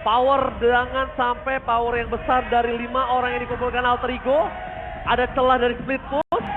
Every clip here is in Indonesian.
Power dengan sampai power yang besar dari 5 orang yang dikumpulkan Alter Ego. Ada celah dari split push.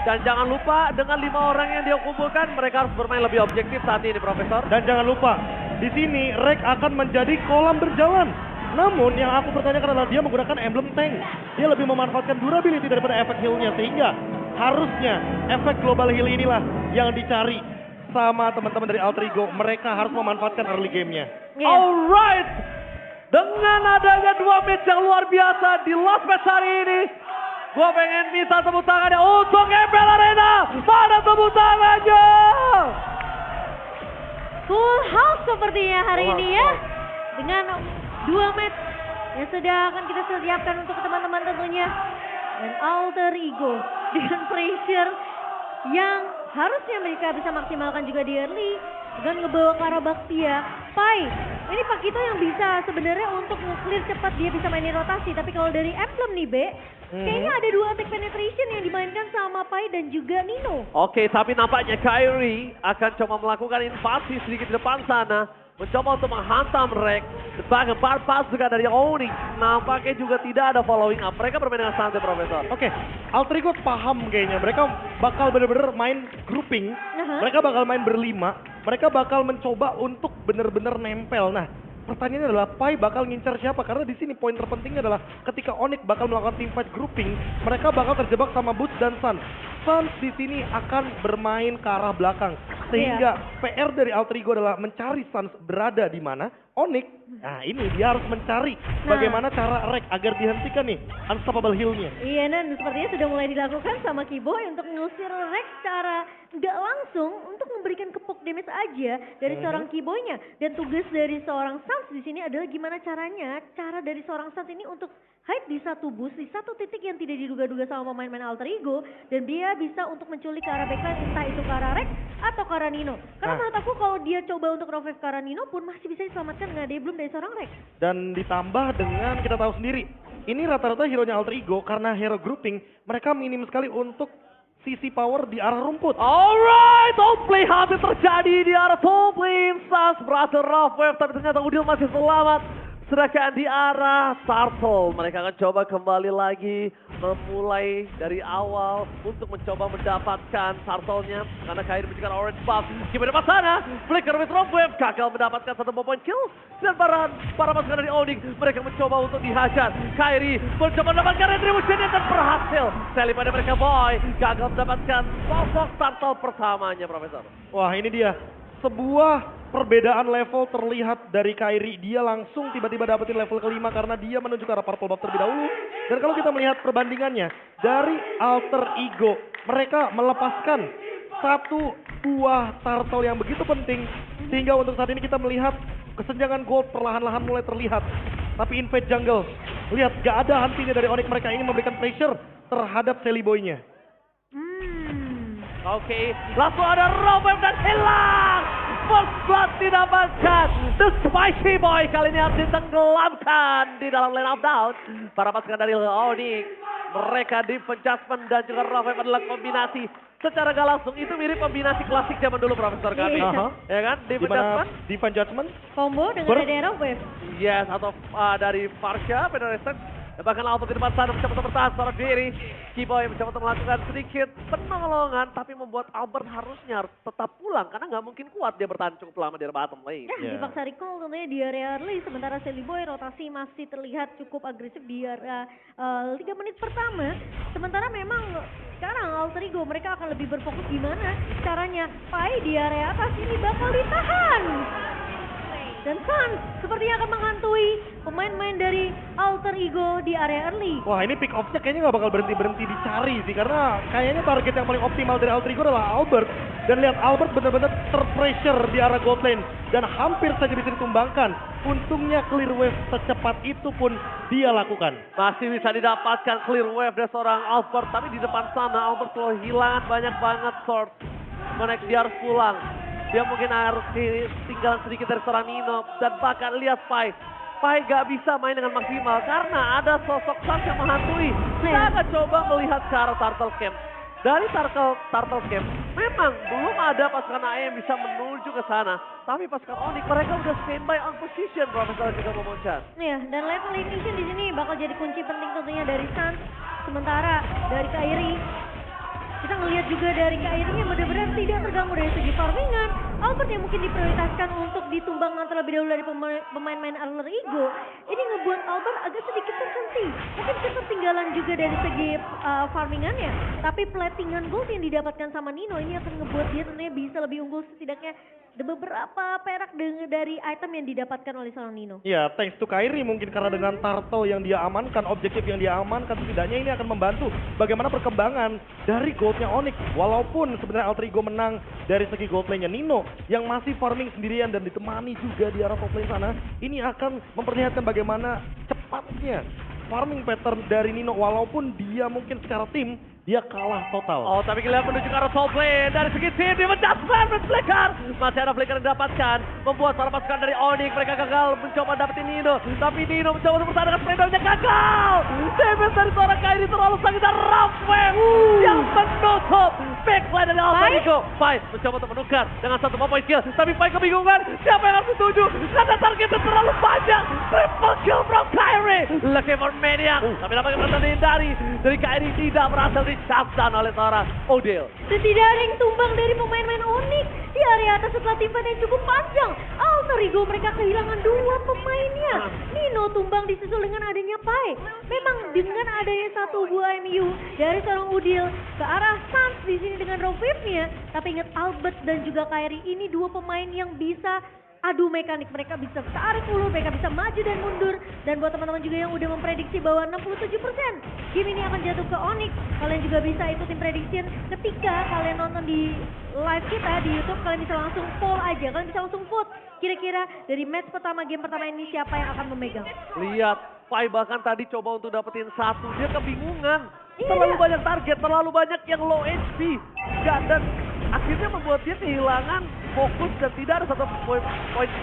Dan jangan lupa dengan 5 orang yang dia kumpulkan, mereka harus bermain lebih objektif saat ini, Profesor. Dan jangan lupa, di sini Rek akan menjadi kolam berjalan. Namun yang aku pertanyakan adalah dia menggunakan emblem tank. Dia lebih memanfaatkan durability daripada efek heal-nya. Sehingga harusnya efek global heal inilah yang dicari sama teman-teman dari Alter Ego. Mereka harus memanfaatkan early game-nya. Alright, dengan adanya 2 match yang luar biasa di last match hari ini, gue pengen minta tepuk tangannya untuk MPL Arena. Mana tepuk tangannya? Full house sepertinya hari ini ya. Dengan 2 match yang sudah akan kita siapkan untuk teman-teman tentunya. Dan Alter Ego dengan pressure yang harusnya mereka bisa maksimalkan juga di early. Dengan ngebawa Karabaktia. Pai, ini Pakito yang bisa sebenarnya untuk nge-clear cepat dia bisa mainin rotasi. Tapi kalau dari emblem nih Be, kayaknya ada 2 attack penetration yang dimainkan sama Pai dan juga Nino. Oke, tapi nampaknya Kyrie akan coba melakukan invasi sedikit di depan sana. Mencoba untuk menghantam Rek. Bahkan pas juga dari Onyx. Nampaknya juga tidak ada following up. Mereka bermain dengan santai, Profesor. Oke, Alter Ego paham kayaknya. Mereka bakal bener-bener main grouping. Mereka bakal main berlima. Mereka bakal mencoba untuk bener-bener nempel. Nah, pertanyaannya adalah Pai bakal ngincar siapa? Karena di sini poin terpentingnya adalah ketika Onyx bakal melakukan team fight grouping, mereka bakal terjebak sama Boots dan Sun. Sun di sini akan bermain ke arah belakang. Sehingga PR dari Alter Ego adalah mencari Sun berada di mana. Onyx, nah ini dia harus mencari bagaimana cara Rek agar dihentikan nih unstoppable heal-nya. Iya, dan sepertinya sudah mulai dilakukan sama Kiboy untuk mengusir Rek secara nggak langsung untuk memberikan kepuk damage aja dari seorang Kiboynya. Dan tugas dari seorang Sans di sini adalah gimana caranya, cara dari seorang Sans ini untuk hide di satu boost, di satu titik yang tidak diduga-duga sama pemain-pemain Alter Ego. Dan dia bisa untuk menculik ke arah backline, entah itu ke arah Rek atau ke arah Nino. Karena menurut aku kalau dia coba untuk revive ke arah Nino pun masih bisa diselamatkan dengan dia belum dari seorang Rek. Dan ditambah dengan kita tahu sendiri, ini rata-rata hero-nya Alter Ego karena hero grouping, mereka minim sekali untuk sisi power di arah rumput. Alright, Tomplay hampir terjadi di arah Tomplay. Sans berhasil rough wave, tapi ternyata Udil masih selamat. Sedangkan di arah Turtle, mereka akan coba kembali lagi memulai dari awal untuk mencoba mendapatkan Turtle-nya. Karena Kyrie memberikan orange buff. Gimana depan sana, Flicker with Rough Wave gagal mendapatkan 1 point kill. Dan para pasukan dari Onyx, mereka mencoba untuk dihajar. Kyrie mencoba mendapatkan retribution dan berhasil. Sally pada mereka Boy, gagal mendapatkan sosok Turtle pertamanya, Profesor. Wah ini dia, sebuah perbedaan level terlihat dari Kyrie. Dia langsung tiba-tiba dapetin level kelima karena dia menuju ke arah purple buff terlebih dahulu. Dan kalau kita melihat perbandingannya dari Alter Ego, mereka melepaskan 1 buah turtle yang begitu penting. Sehingga untuk saat ini kita melihat kesenjangan gold perlahan-lahan mulai terlihat. Tapi Invade Jungle, lihat gak ada hentinya dari Onyx. Mereka ingin memberikan pressure terhadap Sally Boy-nya. Oke, langsung ada Robert dan hilang. First blood didapatkan. The Spicy Boy kali ini harus ditenggelamkan di dalam lane of down. Para pasukan dari Onyx, mereka Defense Judgment dan juga Robert adalah kombinasi. Secara gak langsung itu mirip kombinasi klasik zaman dulu, Profesor kami. Ya kan, Defense Judgment. Defense Judgment Combo dengan ada Wave. Yes, atau dari Farsha, Federation. Bahkan Albert di depan sana mencoba untuk bertahan secara diri. Kiboy mencoba untuk melakukan sedikit penolongan, tapi membuat Albert harusnya tetap pulang karena nggak mungkin kuat dia bertahan cukup lama di bottom lane. Dipaksa recall tentunya di area early, sementara Sally Boy rotasi masih terlihat cukup agresif di area 3 menit pertama. Sementara memang sekarang Alter Ego mereka akan lebih berfokus gimana caranya Pai di area atas ini bakal ditahan. Dan Sun sepertinya akan menghantui pemain-pemain dari Alter Ego di area early. Wah ini pick off-nya kayaknya nggak bakal berhenti-berhenti dicari sih. Karena kayaknya target yang paling optimal dari Alter Ego adalah Albert. Dan lihat Albert benar-benar terpressure di arah gold lane. Dan hampir saja bisa ditumbangkan. Untungnya clear wave secepat itu pun dia lakukan. Masih bisa didapatkan clear wave dari seorang Albert. Tapi di depan sana Albert selalu hilangan banyak banget sword. Dia harus pulang. Dia mungkin harus tinggalan sedikit dari seorang Nino. Dan bahkan lihat Pai gak bisa main dengan maksimal karena ada sosok Sans yang menghantui. Kita akan coba melihat ke arah Turtle Camp. dari Turtle Camp, memang belum ada pasukan AE yang bisa menuju ke sana. Tapi pasukan Onyx mereka udah standby on position, Profesor juga Momochan. Iya, dan level ignition di sini bakal jadi kunci penting tentunya dari Suns. Sementara dari Kairi, kita ngelihat juga dari Kairi yang benar-benar tidak terganggu dari segi farmingan. Albert yang mungkin diprioritaskan untuk ditumbangkan terlebih dahulu dari pemain-pemain Alter Ego. Ini ngebuat Albert agak sedikit terhenti. Mungkin ketertinggalan juga dari segi farmingannya. Tapi platingan gold yang didapatkan sama Nino ini akan ngebuat dia tentunya bisa lebih unggul setidaknya. Ada beberapa perak dari item yang didapatkan oleh seorang Nino. Ya, thanks to Kairi mungkin karena dengan Turtle yang dia amankan, objektif yang dia amankan, setidaknya ini akan membantu bagaimana perkembangan dari goldnya Onyx. Walaupun sebenarnya Alter Ego menang dari segi gold lane-nya Nino yang masih farming sendirian dan ditemani juga di arah top lane sana, ini akan memperlihatkan bagaimana cepatnya farming pattern dari Nino walaupun dia mungkin secara tim dia kalah total. Oh, tapi kita menuju ke arah top lane. Dari segi tim, dia menjatuhkan flicker. Masih ada flicker yang didapatkan. Membuat para pasukan dari Onyx. Mereka gagal mencoba dapetin Nino. Tapi Nino mencoba untuk bertahan dengan spraydown-nya gagal. Damage dari seorang Kairi terlalu sakit. Dan Rafael yang menutup backline dari Alter Ego. Pai mencoba untuk menukar dengan satu point kill. Tapi Pai kebingungan. Siapa yang harus dituju? Karena targetnya terlalu banyak. Triple kill from Kairi. Lucky for Maniac. Tapi nampaknya berhasil dihindari. Dari Kairi tidak berhasil shutdown oleh seorang Odil. Dan tidak ada yang tumbang dari pemain-pemain Onyx di area atas setelah tim fight yang cukup panjang. Alter Ego mereka kehilangan dua pemainnya. Nino tumbang disusul dengan adanya Pai. Memang dengan adanya satu buah MU dari seorang Udil ke arah Suns di sini dengan revive-nya. Tapi ingat Albert dan juga Kairi ini dua pemain yang bisa adu mekanik, mereka bisa tarik ulur, mereka bisa maju dan mundur. Dan buat teman-teman juga yang udah memprediksi bahwa 67% game ini akan jatuh ke Onyx, kalian juga bisa ikutin prediction ketika kalian nonton di live kita di YouTube. Kalian bisa langsung poll aja, kalian bisa langsung vote kira-kira dari match pertama, game pertama ini siapa yang akan memegang. Lihat, Pai bahkan tadi coba untuk dapetin satu, dia kebingungan. Iya, Terlalu iya. banyak target, terlalu banyak yang low HP. Dan akhirnya membuat dia kehilangan fokus dan tidak ada satu point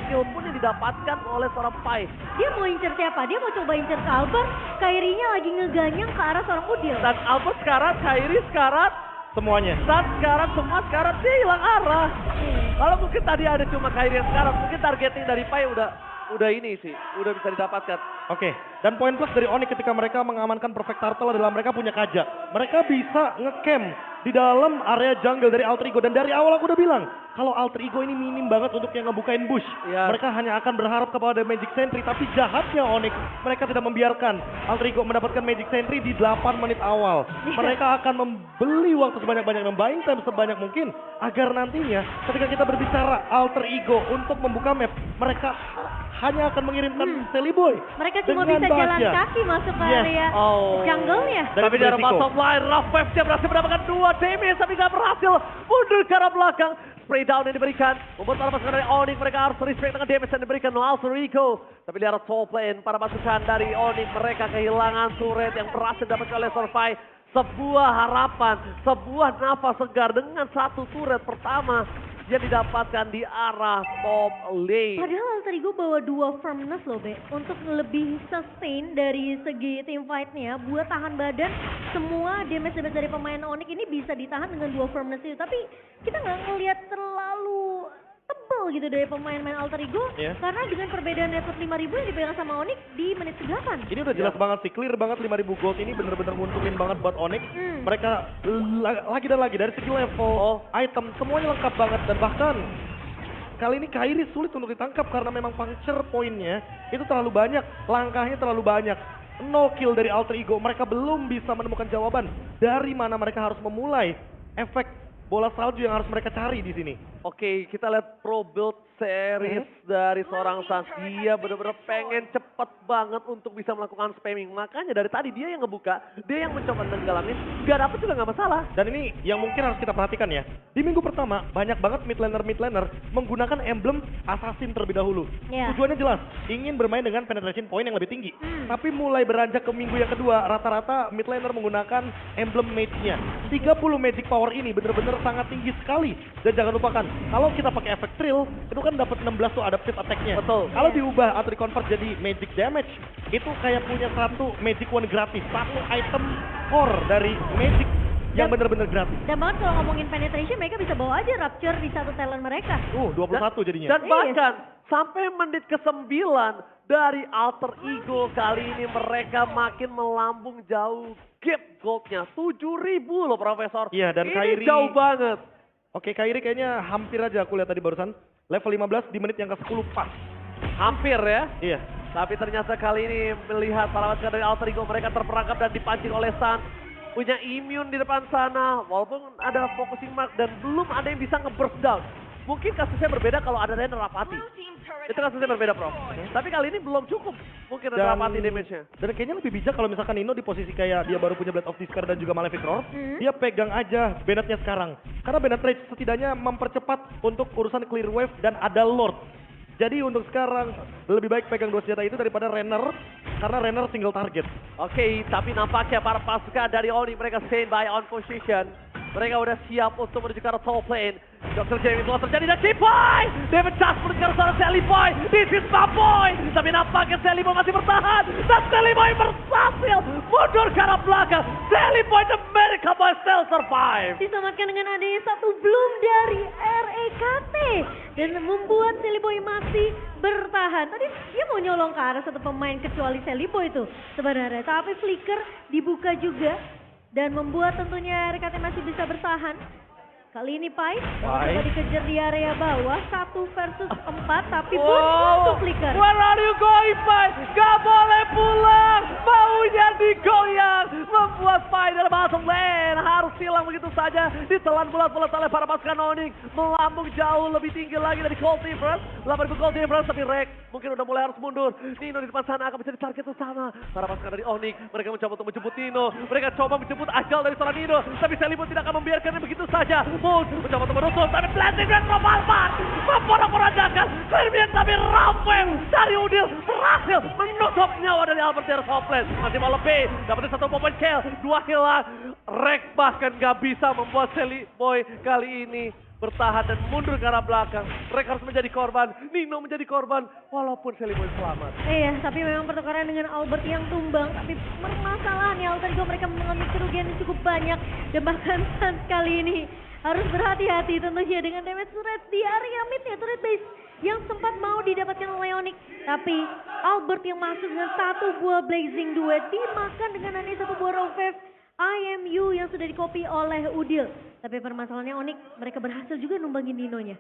skill pun yang didapatkan oleh seorang Pai. Dia mau incer siapa? Dia mau coba incer ke Albert, Kairinya lagi ngeganyang ke arah seorang Udil. Dan Albert sekarang, Kairi sekarang, Semuanya. Sat sekarang, semua sekarang dia hilang arah. Kalau mungkin tadi ada cuma Kairi yang sekarang, mungkin targeting dari Pai udah ini sih, udah bisa didapatkan. Oke, dan poin plus dari Onyx ketika mereka mengamankan Perfect Turtle adalah mereka punya Kaja. Mereka bisa nge-camp di dalam area jungle dari Alter Ego. Dan dari awal aku udah bilang, kalau Alter Ego ini minim banget untuk yang ngebukain bush. Iya. Mereka hanya akan berharap kepada Magic Sentry, tapi jahatnya Onyx, mereka tidak membiarkan Alter Ego mendapatkan Magic Sentry di 8 menit awal. Mereka akan membeli waktu sebanyak-banyaknya, buying time sebanyak mungkin, agar nantinya ketika kita berbicara Alter Ego untuk membuka map, mereka hanya akan mengirimkan Sally Boy. Mereka cuma dengan bisa jalan Baja. kaki masuk ke Yes. area Oh. jungle-nya. Dan Tapi itu dari beresiko. bottom line, Rafael dia berhasil mendapatkan 2 damage tapi gak berhasil mundur ke arah belakang. Spray down yang diberikan, membuat para pasukan dari Onyx mereka harus respect dengan damage yang diberikan oleh Alter Ego. Tapi di arah top lane, para pasukan dari Onyx mereka kehilangan turret yang berhasil didapatkan oleh Survive. Sebuah harapan, sebuah nafas segar dengan satu turret pertama yang didapatkan di arah top lane. Padahal Alter Ego bawa 2 firmness loh Be, untuk lebih sustain dari segi team fight-nya, buat tahan badan semua damage dari pemain Onyx ini bisa ditahan dengan 2 firmness itu. Tapi kita nggak ngelihat terlalu tebal gitu dari pemain-pemain Alter Ego, Iya. karena dengan perbedaan network 5.000 yang dipegang sama Onyx di menit ke-8. Ini udah jelas banget sih, clear banget 5.000 gold ini bener-bener nguntungin banget buat Onyx. Mereka lagi dan lagi dari segi level, item, semuanya lengkap banget. Dan bahkan kali ini Kairi sulit untuk ditangkap karena memang puncture poinnya itu terlalu banyak, langkahnya terlalu banyak. No kill dari Alter Ego, mereka belum bisa menemukan jawaban dari mana mereka harus memulai efek bola salju yang harus mereka cari di sini. Oke, kita lihat pro build series dari seorang Suns. Dia benar-benar pengen cepet banget untuk bisa melakukan spamming. Makanya dari tadi dia yang ngebuka, dia yang mencoba tenggelamin. Gak dapet juga gak masalah. Dan ini yang mungkin harus kita perhatikan ya. Di minggu pertama, banyak banget mid laner menggunakan emblem assassin terlebih dahulu. Iya. Tujuannya jelas, ingin bermain dengan penetration point yang lebih tinggi. Tapi mulai beranjak ke minggu yang kedua, rata-rata mid laner menggunakan emblem mage-nya. 30 magic power ini bener-bener sangat tinggi sekali. Dan jangan lupakan, kalau kita pakai efek thrill, itu kan dapat 16 tuh adaptive attack-nya. Betul. Kalau diubah atau di-convert jadi magic damage, itu kayak punya satu magic one gratis, satu item core dari magic yang bener-bener gratis. Dan banget kalau ngomongin penetration, mereka bisa bawa aja Rapture di satu talent mereka. 21 jadinya. Dan bahkan sampai menit ke-9 dari Alter Ego kali ini mereka makin melambung jauh. Gap goldnya 7.000 loh Profesor. Iya, dan ini Kairi jauh banget. Oke, Kairi kayaknya hampir aja aku lihat tadi barusan. Level 15 di menit yang ke-10 pas. Hampir ya. Iya. Tapi ternyata kali ini melihat para pasukan dari Alter Ego mereka terperangkap dan dipancing oleh Sun. Punya immune di depan sana. Walaupun ada focusing mark dan belum ada yang bisa nge-burst down. Mungkin kasusnya berbeda kalau ada Rainer Rapati. Itu kasusnya berbeda Prof. Tapi kali ini belum cukup mungkin Rainer Rapati damage-nya. Dan kayaknya lebih bijak kalau misalkan Nino di posisi kayak dia baru punya Blade of Discard dan juga Malefic Roar. Dia pegang aja Bennett-nya sekarang. Karena Bennett Rage setidaknya mempercepat untuk urusan clear wave dan ada Lord. Jadi untuk sekarang lebih baik pegang dua senjata itu daripada Renner. Karena Renner single target. Oke, tapi nampaknya para pasukan dari Oni mereka stand by on position. Mereka udah siap untuk menuju ke arah top lane. Dr. Jamie telah terjadi dan Boy! David Chas menuju ke arah seorang Sally Boy. This is my boy! Tapi nampaknya Sally Boy masih bertahan. Dan Sally Boy berhasil mundur ke arah belakang. Sally Boy the America Boy still survive. Diselamatkan dengan adanya satu bloom dari REKT. Dan membuat Sally Boy masih bertahan. Tadi dia mau nyolong ke arah satu pemain kecuali Sally Boy itu sebenarnya. Tapi Flicker dibuka juga. Dan membuat tentunya RKT masih bisa bertahan. Kali ini Pai coba dikejar di area bawah 1 versus 4 tapi untuk Flicker. Where are you going Pai? Gak boleh pulang. Maunya digoyang. Membuat Pai dalam bottom lane harus hilang begitu saja. Ditelan bulat-bulat oleh para pasukan Onyx. Melambung jauh lebih tinggi lagi dari Cold Difference. 8.000 Cold Difference tapi Rek mungkin udah mulai harus mundur. Nino di depan sana akan menjadi target utama. Para pasukan dari Onyx mereka mencoba untuk menjemput Nino. Mereka coba menjemput Ajal dari seorang Nino. Tapi Selibo tidak akan membiarkannya begitu saja. Mencoba untuk menutup, tapi Blessing dan Romalman memporak-porandakan Clearvian, tapi Rafael dari Udil berhasil menutup nyawa dari Albert dari Hopeless. Masih mau lebih, dapetin 1 point kill, 2 hilang. Rek bahkan gak bisa membuat Sally Boy kali ini bertahan dan mundur ke arah belakang. Rek harus menjadi korban, Nino menjadi korban, walaupun Sally Boy selamat. Iya, tapi memang pertukaran dengan Albert yang tumbang, tapi permasalahannya Alter Ego mereka mengalami kerugian yang cukup banyak. Dan bahkan saat kali ini harus berhati-hati tentunya dengan damage turret di area midnya, turret base yang sempat mau didapatkan oleh Onyx. Tapi Albert yang masuk dengan 1 buah Blazing Duet dimakan dengan hanya 1 buah Raw Wave IMU yang sudah dikopi oleh Udil. Tapi permasalahannya Onyx mereka berhasil juga numbangin Dinonya.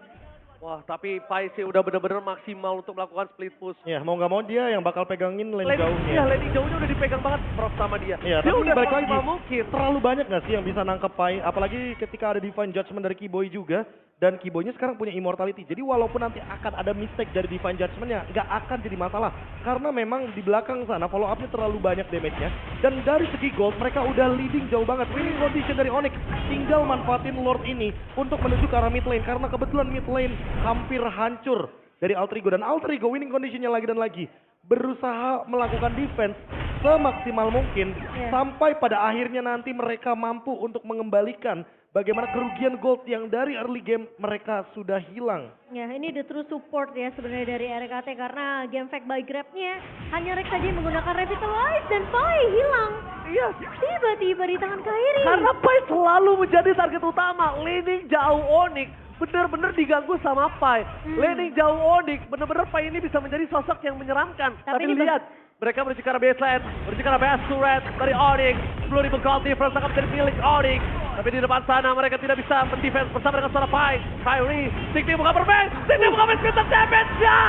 Wah, tapi Pai sih udah bener-bener maksimal untuk melakukan split push. Ya, mau nggak mau dia yang bakal pegangin lane jauhnya. Iya, lane jauhnya udah dipegang banget Prof sama dia. Iya, dia tapi udah balik lagi, maksimal mungkin. terlalu banyak nggak sih yang bisa nangkep Pai? Apalagi ketika ada Divine Judgment dari Keyboy juga. Dan Keyboynya sekarang punya immortality. Jadi walaupun nanti akan ada mistake dari Divine Judgment-nya, nggak akan jadi masalah. Karena memang di belakang sana follow up-nya terlalu banyak damage-nya. Dan dari segi gold, mereka udah leading jauh banget. Winning condition dari Onyx. Tinggal manfaatin Lord ini untuk menuju ke arah mid lane. Karena kebetulan mid lane hampir hancur dari Alter Ego. Dan Alter Ego winning condition-nya lagi dan lagi. Berusaha melakukan defense semaksimal mungkin. Sampai pada akhirnya nanti mereka mampu untuk mengembalikan bagaimana kerugian gold yang dari early game mereka sudah hilang. Ya, ini the true support ya sebenarnya dari RKT karena game fact by Grab-nya hanya Rex saja menggunakan Revitalize dan Pai hilang. Iya, Tiba-tiba di tangan Kairi. karena Pai selalu menjadi target utama. Laning jauh Onyx bener-bener diganggu sama Pai. Laning jauh Onyx, bener-bener Pai ini bisa menjadi sosok yang menyeramkan. Tapi ini lihat, mereka menuju ke arah baseline, menuju ke arah base turret dari Onyx. 10.000 gold difference akan menjadi milik Onyx. Tapi di depan sana mereka tidak bisa mendefense bersama dengan seorang Pai. Kairi, Signy buka bermain, Signy buka bermain, split damage-nya.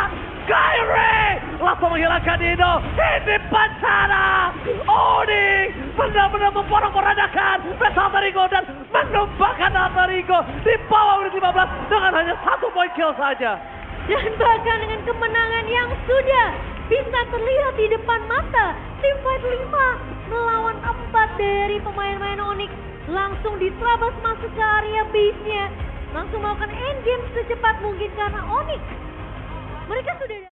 Kairi langsung menghilangkan Dino. Ini bencana. Onyx benar-benar memporak-porandakan base Alter Ego dan menumbangkan Alter Ego di bawah menit 15 dengan hanya 1 point kill saja. Dan bahkan dengan kemenangan yang sudah bisa terlihat di depan mata. Tim Fight 5 melawan 4 dari pemain-pemain Onyx. Langsung diterabas masuk ke area base-nya. Langsung melakukan endgame secepat mungkin karena Onyx. Mereka sudah